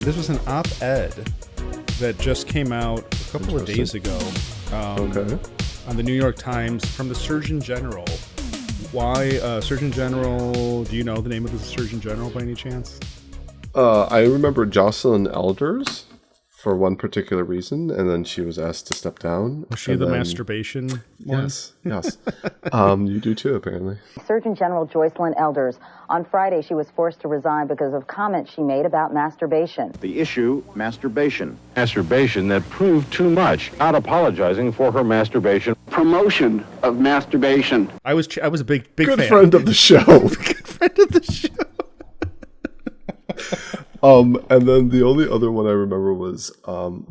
This was an op-ed that just came out a couple of days ago on the New York Times from the Surgeon General. Why, Surgeon General, do you know the name of the Surgeon General by any chance? I remember Jocelyn Elders for one particular reason, and then she was asked to step down. Was she the masturbation one? Yes. You do too, apparently. Surgeon General Jocelyn Elders. On Friday, she was forced to resign because of comments she made about masturbation. The issue, masturbation. Masturbation that proved too much, not apologizing for her masturbation. Promotion of masturbation. I was a big Good fan. friend of the show. Good friend of the show. And then the only other one I remember was, what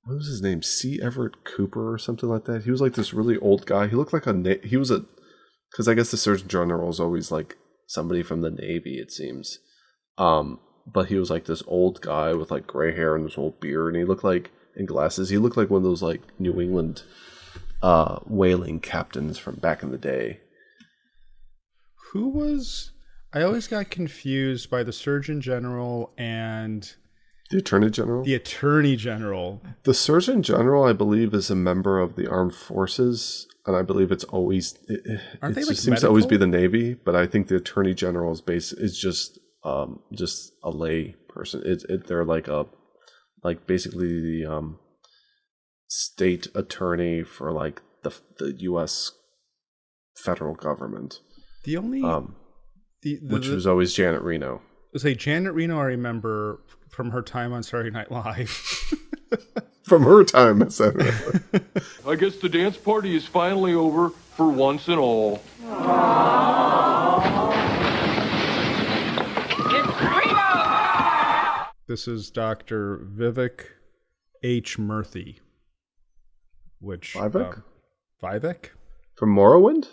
was his name? C. Everett Cooper or something like that. He was like this really old guy. He looked like because I guess the Surgeon General is always like somebody from the Navy, it seems. But he was like this old guy with like gray hair and this old beard, and he looked like, in glasses, he looked like one of those like New England whaling captains from back in the day. Who was... I always got confused by the Surgeon General and... The Attorney General? The Attorney General. The Surgeon General, I believe, is a member of the Armed Forces, and I believe it's always... Aren't they just like seems medical? to always be the Navy, but I think the Attorney General is just a lay person. They're like basically the state attorney for like the U.S. federal government. The only... which was always Janet Reno. Say Janet Reno, I remember from her time on Saturday Night Live. From her time at Saturday Night Live. I guess the dance party is finally over for once and all. This is Dr. Vivek H. Murthy. Which... Vivek? Vivek? From Morrowind?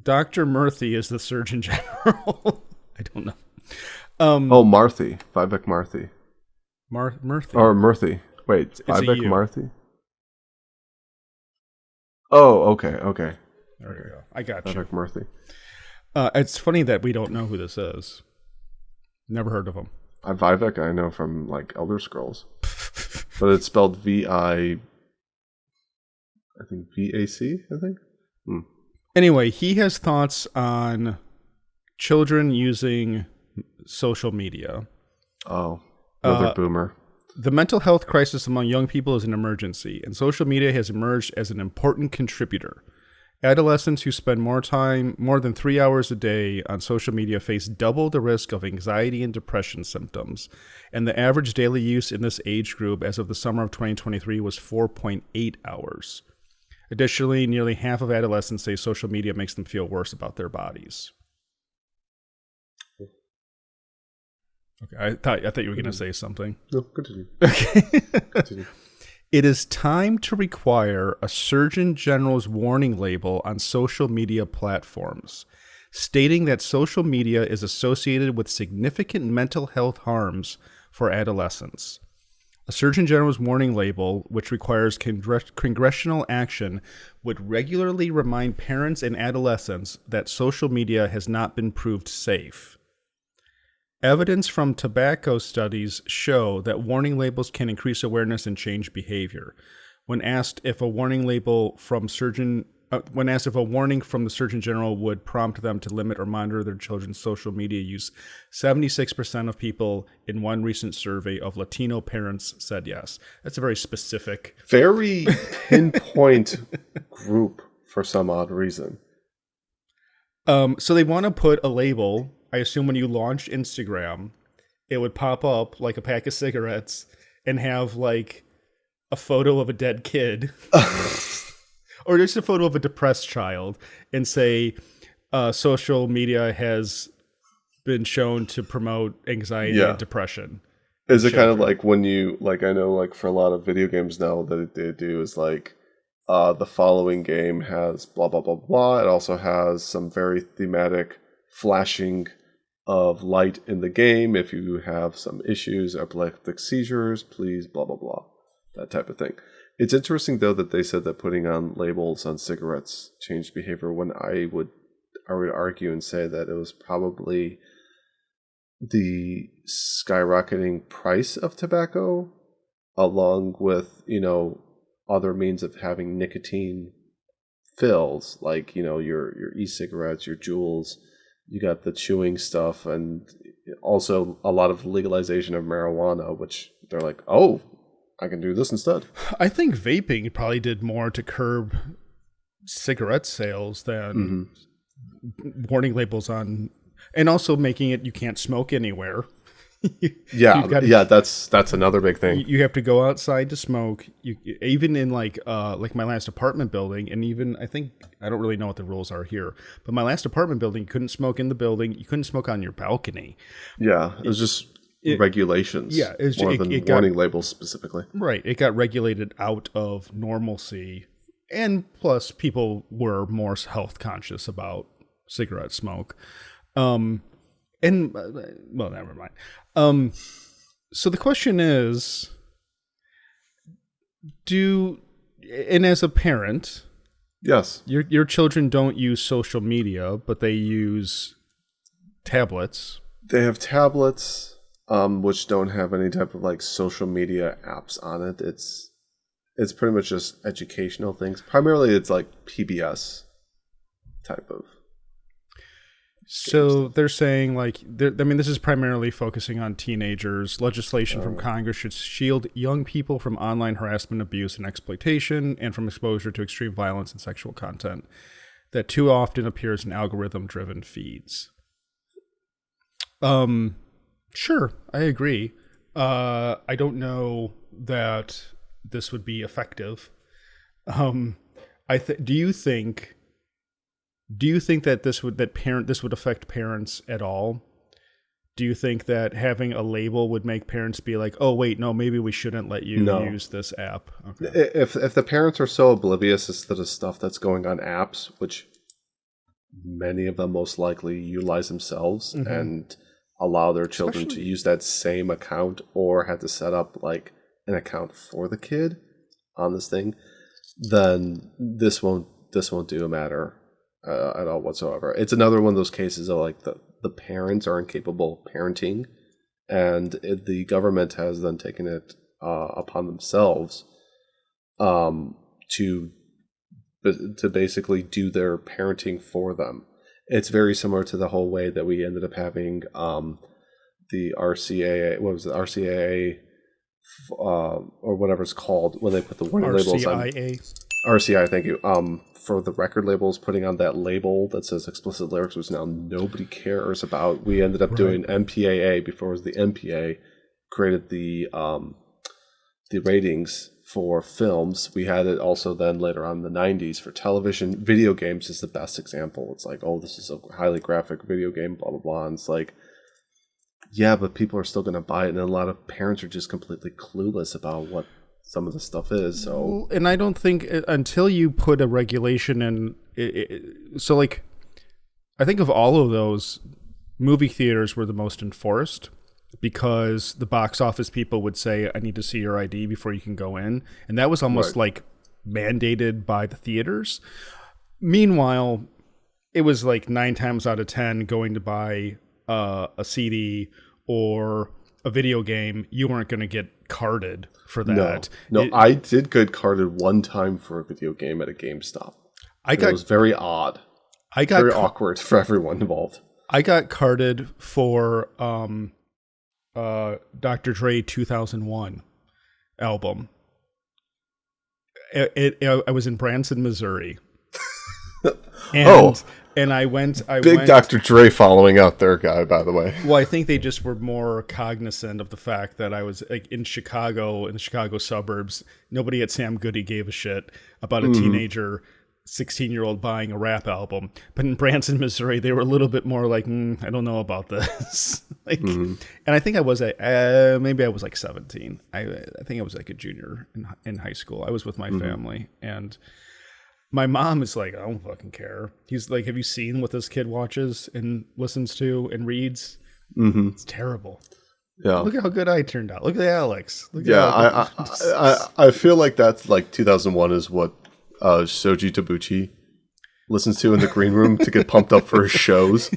Dr. Murthy is the Surgeon General. I don't know. Marthy. Vivek Marthy. Murthy. Or Murthy. Wait, it's Vivek a U. Marthy? Oh, okay. There you go. I got you. Vivek Murthy. It's funny that we don't know who this is. Never heard of him. Vivek I know from like Elder Scrolls. But it's spelled V-I... I think V-A-C, I think? Anyway, he has thoughts on children using social media. Oh, another boomer. The mental health crisis among young people is an emergency, and social media has emerged as an important contributor. Adolescents who spend more than 3 hours a day on social media face double the risk of anxiety and depression symptoms, and the average daily use in this age group as of the summer of 2023 was 4.8 hours. Additionally, nearly half of adolescents say social media makes them feel worse about their bodies. Okay, I thought you were going to say something. No, continue. Okay. Continue. It is time to require a Surgeon General's warning label on social media platforms, stating that social media is associated with significant mental health harms for adolescents. A Surgeon General's warning label, which requires congressional action, would regularly remind parents and adolescents that social media has not been proved safe. Evidence from tobacco studies show that warning labels can increase awareness and change behavior. When asked if a warning from the Surgeon General would prompt them to limit or monitor their children's social media use, 76% of people in one recent survey of Latino parents said yes. That's a very specific... Very pinpoint group for some odd reason. So they want to put a label. I assume when you launch Instagram, it would pop up like a pack of cigarettes and have like a photo of a dead kid. Or just a photo of a depressed child and say social media has been shown to promote anxiety and depression. Is it kind of like when you, like, I know like for a lot of video games now that they do is like the following game has blah, blah, blah, blah. It also has some very thematic flashing of light in the game. If you have some issues, epileptic seizures, please blah, blah, blah. That type of thing. It's interesting, though, that they said that putting on labels on cigarettes changed behavior when I would argue and say that it was probably the skyrocketing price of tobacco, along with, other means of having nicotine fills, like, your e-cigarettes, your Juuls, you got the chewing stuff, and also a lot of legalization of marijuana, which they're like, oh, I can do this instead. I think vaping probably did more to curb cigarette sales than warning labels on, and also making it you can't smoke anywhere. That's another big thing. You have to go outside to smoke. You even in like my last apartment building, and even I don't really know what the rules are here, but my last apartment building, you couldn't smoke in the building. You couldn't smoke on your balcony. Yeah, it was just regulations. Yeah, more than warning labels specifically. Right, it got regulated out of normalcy, and plus people were more health conscious about cigarette smoke. Never mind. So the question is, and as a parent, yes, your children don't use social media, but they use tablets. They have tablets, which don't have any type of like social media apps on it. It's pretty much just educational things. Primarily, it's like PBS type of. So they're saying this is primarily focusing on teenagers. Legislation from Congress should shield young people from online harassment, abuse, and exploitation, and from exposure to extreme violence and sexual content that too often appears in algorithm-driven feeds. Sure, I agree. I don't know that this would be effective. Do you think that this would affect parents at all? Do you think that having a label would make parents be like, "Oh, wait, no, maybe we shouldn't let you use this app"? Okay. If the parents are so oblivious as to the stuff that's going on apps, which many of them most likely utilize themselves and allow their children to use that same account, or have to set up like an account for the kid on this thing, then this won't do a matter at all whatsoever. It's another one of those cases of like the parents are incapable of parenting, and the government has then taken it upon themselves to basically do their parenting for them. It's very similar to the whole way that we ended up having the RCAA, what was it, RCAA or whatever it's called, when they put the warning labels on. RCI, thank you. For the record labels, putting on that label that says explicit lyrics, which now nobody cares about. We ended up doing MPAA before it was the MPA, created the ratings for films. We had it also then later on in the 90s for television. Video games is the best example. It's like, oh, this is a highly graphic video game, blah, blah, blah. And it's like, yeah, but people are still going to buy it. And a lot of parents are just completely clueless about what some of the stuff is. So, and I don't think until you put a regulation in, so like, I think of all of those, movie theaters were the most enforced, because the box office people would say, I need to see your ID before you can go in. And that was almost like mandated by the theaters. Meanwhile, it was like 9 times out of 10 going to buy a CD or a video game, you weren't going to get carded for that. No, I did get carded one time for a video game at a GameStop. It was very odd. Very awkward for everyone involved. I got carded for Dr. Dre 2001 album. I was in Branson, Missouri. And I went. Dr. Dre following out there guy, by the way. Well, I think they just were more cognizant of the fact that I was like in Chicago, in the Chicago suburbs. Nobody at Sam Goody gave a shit about a teenager, 16-year-old buying a rap album. But in Branson, Missouri, they were a little bit more like, I don't know about this. And I think I was maybe I was like 17. I think I was like a junior in high school. I was with my family, and my mom is like, I don't fucking care. He's like, have you seen what this kid watches and listens to and reads? It's terrible. Yeah. Look at how good I turned out. Look at Alex. I feel like that's like 2001 is what Shoji Tabuchi listens to in the green room to get pumped up for his shows.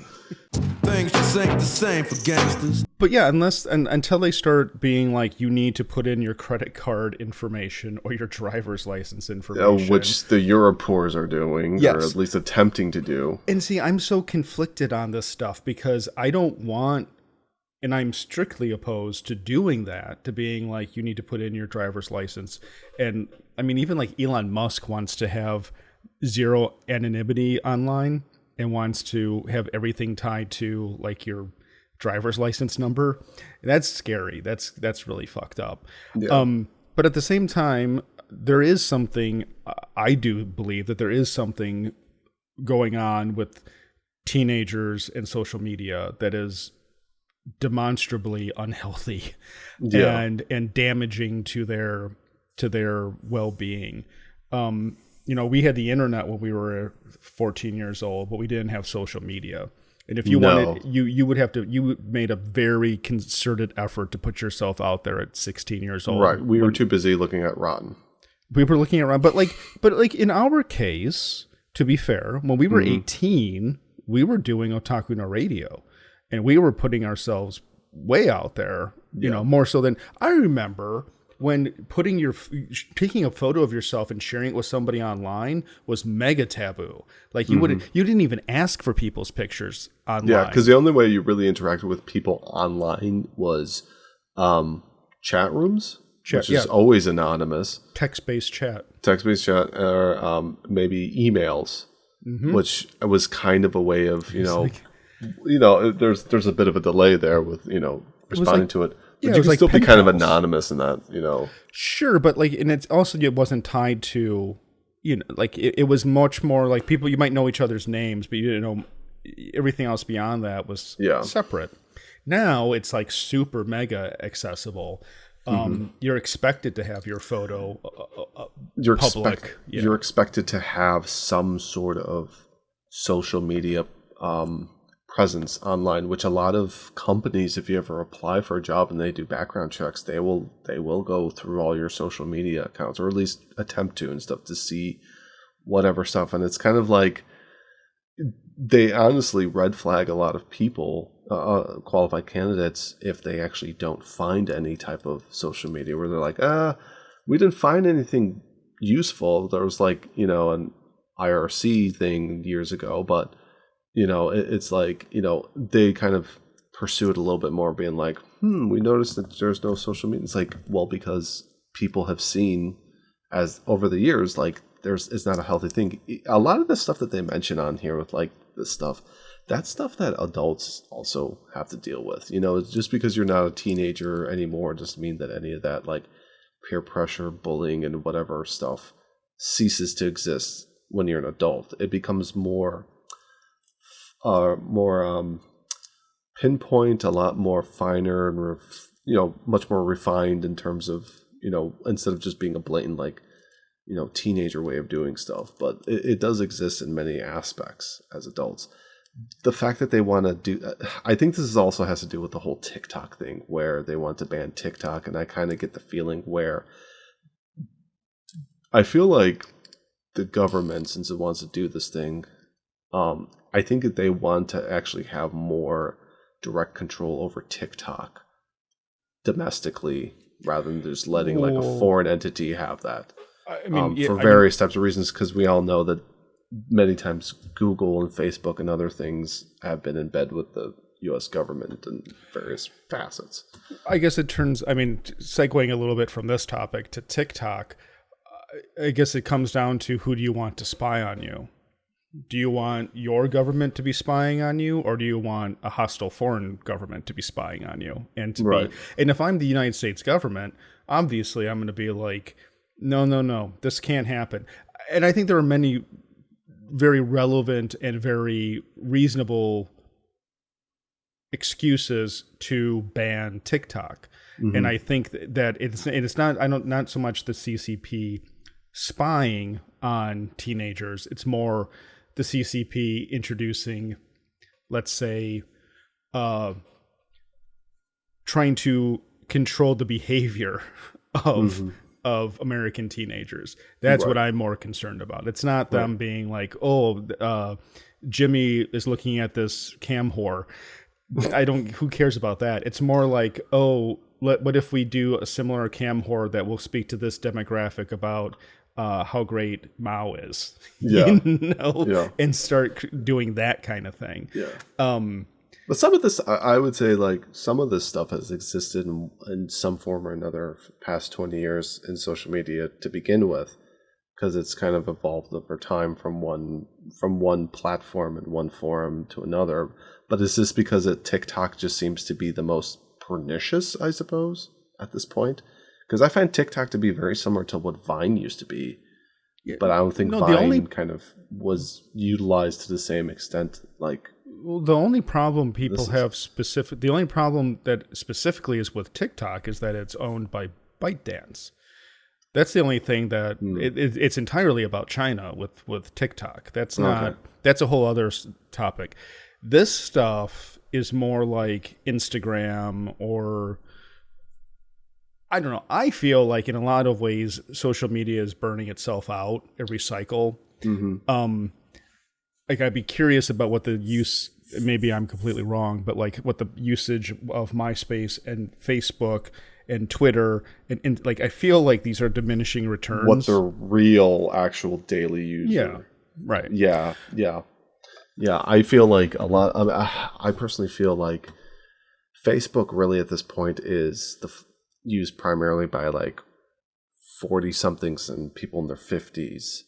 Thing things just ain't the same for gangsters. But yeah, until they start being like, you need to put in your credit card information or your driver's license information, which the Europoors are doing, yes, or at least attempting to do. And see, I'm so conflicted on this stuff because I don't want, and I'm strictly opposed to doing that, to being like, you need to put in your driver's license. And I mean, even like Elon Musk wants to have zero anonymity online and wants to have everything tied to like your driver's license number. That's scary. That's really fucked up. Yeah. But at the same time, there is something, I do believe that there is something going on with teenagers and social media that is demonstrably unhealthy, yeah, and damaging to their well-being. You know, we had the internet when we were 14 years old, but we didn't have social media. And if you wanted, you made a very concerted effort to put yourself out there at 16 years old. Right. We were too busy looking at Rotten. We were looking around, but like in our case, to be fair, when we were 18, we were doing Otaku no Radio, and we were putting ourselves way out there, you know, more so than I remember when taking a photo of yourself and sharing it with somebody online was mega taboo. Like you didn't even ask for people's pictures online. Yeah, because the only way you really interacted with people online was chat rooms, which is always anonymous. Text-based chat, or maybe emails, which was kind of a way of, there's a bit of a delay there with, responding to it. But you can still be kind of anonymous in that, Sure, but like, and it's also, it wasn't tied to, like it was much more like people, you might know each other's names, but you didn't know everything else beyond that was separate. Now it's like super mega accessible. You're expected to have your photo public. You're expected to have some sort of social media presence online, which a lot of companies, if you ever apply for a job and they do background checks, they will go through all your social media accounts, or at least attempt to, and stuff, to see whatever stuff. And it's kind of like they honestly red flag a lot of people, qualified candidates, if they actually don't find any type of social media where they're like, we didn't find anything useful. There was like, an IRC thing years ago, but it's like, they kind of pursue it a little bit more, being like, we noticed that there's no social media. It's like, well, because people have seen as over the years, like it's not a healthy thing. A lot of the stuff that they mention on here with like this stuff, that's stuff that adults also have to deal with. Just because you're not a teenager anymore doesn't mean that any of that like peer pressure, bullying, and whatever stuff ceases to exist when you're an adult. It becomes more pinpoint, a lot more finer, and much more refined in terms of, instead of just being a blatant like, teenager way of doing stuff. But it does exist in many aspects as adults. The fact that they want to do, I think this also has to do with the whole TikTok thing, where they want to ban TikTok, and I kind of get the feeling where I feel like the government, since it wants to do this thing, I think that they want to actually have more direct control over TikTok domestically, rather than just letting like a foreign entity have that. I mean, for various types of reasons, because we all know that many times Google and Facebook and other things have been in bed with the U.S. government in various facets. I guess segueing a little bit from this topic to TikTok, I guess it comes down to, who do you want to spy on you? Do you want your government to be spying on you, or do you want a hostile foreign government to be spying on you? And if I'm the United States government, obviously I'm going to be like, no, this can't happen. And I think there are many very relevant and very reasonable excuses to ban TikTok. And I think that it's not so much the CCP spying on teenagers. It's more the CCP introducing, let's say, trying to control the behavior of American teenagers. That's what I'm more concerned about. It's not them being like, Jimmy is looking at this cam whore. who cares about that? It's more like, oh, what if we do a similar cam horror that will speak to this demographic about how great Mao is, Yeah. and start doing that kind of thing. Yeah. But some of this, I would say, like, some of this stuff has existed in some form or another for the past 20 years in social media to begin with, because it's kind of evolved over time from one platform and one forum to another. But is this because TikTok just seems to be the most pernicious, I suppose, at this point? Because I find TikTok to be very similar to what Vine used to be. Yeah, but I don't think Vine kind of was utilized to the same extent. Like, well, the only problem people have the only problem that specifically is with TikTok is that it's owned by ByteDance. That's the only thing that it's entirely about China with TikTok. That's not, that's a whole other topic. This stuff is more like Instagram, or I don't know. I feel like in a lot of ways, social media is burning itself out every cycle. Mm-hmm. Like, I'd be curious about what the use, maybe I'm completely wrong, but like what the usage of MySpace and Facebook and Twitter and like, I feel like these are diminishing returns. What the real actual daily user. Yeah. Right. Yeah. I feel like I personally feel like Facebook really at this point is used primarily by like 40 somethings and people in their 50s.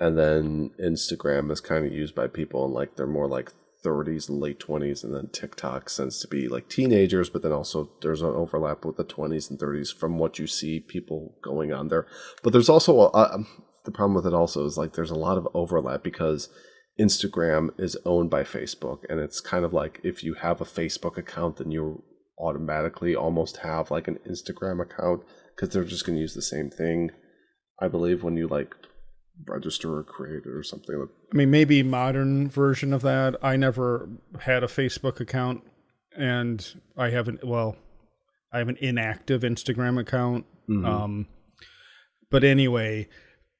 And then Instagram is kind of used by people in like, they're more like 30s and late 20s. And then TikTok tends to be like teenagers, but then also there's an overlap with the 20s and 30s from what you see people going on there. But there's also the problem with it also is like there's a lot of overlap because Instagram is owned by Facebook, and it's kind of like if you have a Facebook account, then you automatically almost have like an Instagram account because they're just going to use the same thing, I believe, when you like register or create it or something. I mean, maybe modern version of that. I never had a Facebook account, and I have an inactive Instagram account. Mm-hmm. But anyway,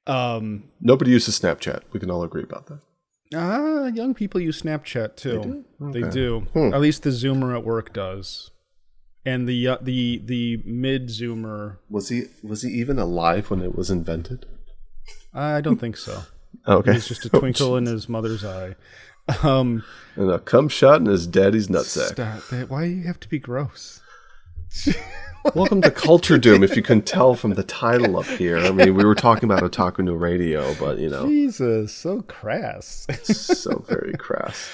nobody uses Snapchat. We can all agree about that. Young people use Snapchat too. They do. At least the Zoomer at work does, and the mid Zoomer. Was he even alive when it was invented? I don't think so. Okay, it was just a twinkle in his mother's eye, and a cum shot in his daddy's nutsack. Stop that! Why do you have to be gross? Welcome to Culture Doom, if you can tell from the title up here. I mean, we were talking about Otaku no Radio, but you know. Jesus, so crass. So very crass.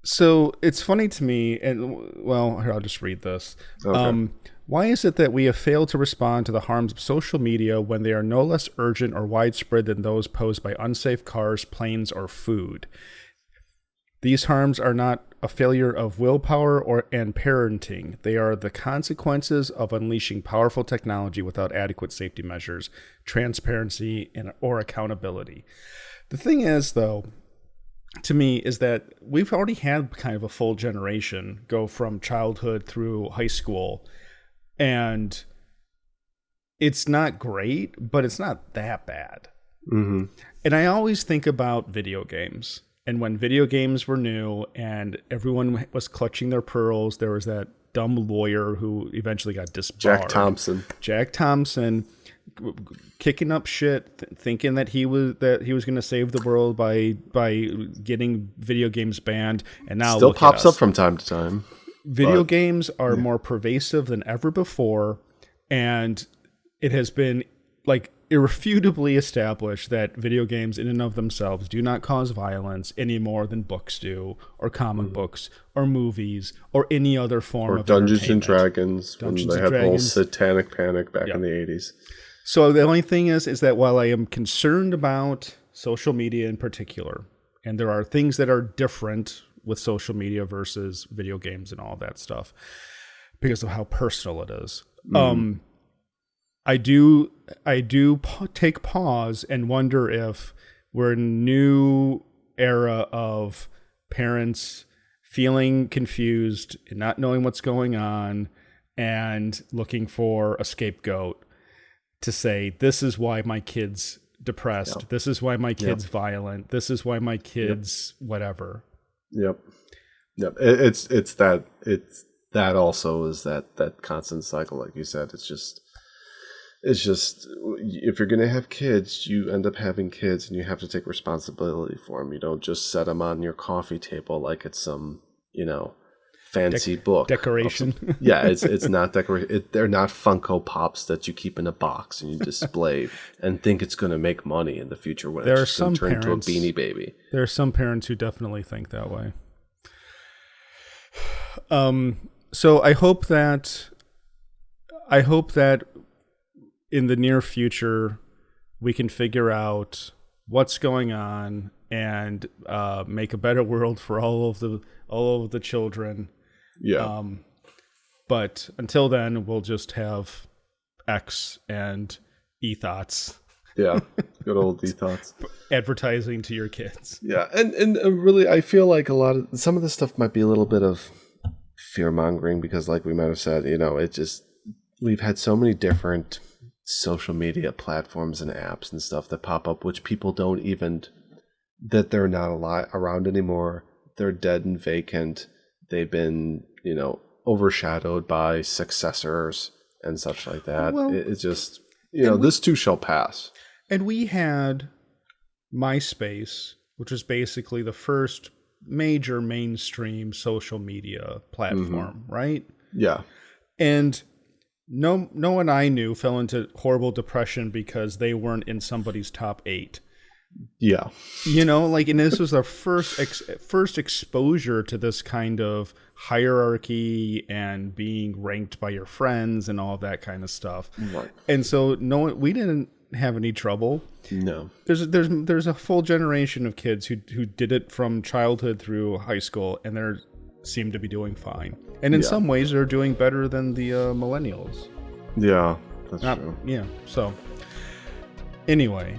So it's funny to me, and well, here, I'll just read this. Okay. Why is it that we have failed to respond to the harms of social media when they are no less urgent or widespread than those posed by unsafe cars, planes, or food? These harms are not a failure of willpower and parenting. They are the consequences of unleashing powerful technology without adequate safety measures, transparency, or accountability. The thing is, though, to me, is that we've already had kind of a full generation go from childhood through high school, and it's not great, but it's not that bad. Mm-hmm. And I always think about video games. And when video games were new and everyone was clutching their pearls, there was that dumb lawyer who eventually got disbarred. Jack Thompson kicking up shit, thinking that he was going to save the world by getting video games banned, and now still pops up from time to time. Video games are more pervasive than ever before, and it has been like irrefutably established that video games in and of themselves do not cause violence any more than books do, or comic books, or movies, or any other form of Dungeons and Dragons, when they had the whole satanic panic back in the 80s. So the only thing is that while I am concerned about social media in particular, and there are things that are different with social media versus video games and all that stuff because of how personal it is. I do take pause and wonder if we're in a new era of parents feeling confused and not knowing what's going on and looking for a scapegoat to say, this is why my kid's depressed. Yep. This is why my kid's violent. This is why my kid's whatever. Yep. Yep. It's that also is that constant cycle, like you said. It's just if you're gonna have kids, you end up having kids, and you have to take responsibility for them. You don't just set them on your coffee table like it's some fancy book decoration. Yeah, it's not decoration. They're not Funko Pops that you keep in a box and you display and think it's going to make money in the future when There it's are going some to turn into a parents- Beanie Baby. There are some parents who definitely think that way. So I hope that in the near future we can figure out what's going on and make a better world for all of the children. Yeah. But until then, we'll just have X and e-thoughts Yeah. Good old detox. advertising to your kids. Yeah. And really, I feel like some of this stuff might be a little bit of fear mongering because, like we might have said, we've had so many different social media platforms and apps and stuff that pop up, which people don't even, that they're not around anymore. They're dead and vacant. They've been, overshadowed by successors and such like that. Well, It's just, this too shall pass. And we had MySpace, which was basically the first major mainstream social media platform, right? Yeah. And no one I knew fell into horrible depression because they weren't in somebody's top 8. Yeah. And this was our first exposure to this kind of hierarchy and being ranked by your friends and all that kind of stuff. Right. And so we didn't have any trouble. No. There's a full generation of kids who did it from childhood through high school, and they seem to be doing fine. And in some ways, they're doing better than the millennials. Yeah, that's true. Yeah. So anyway.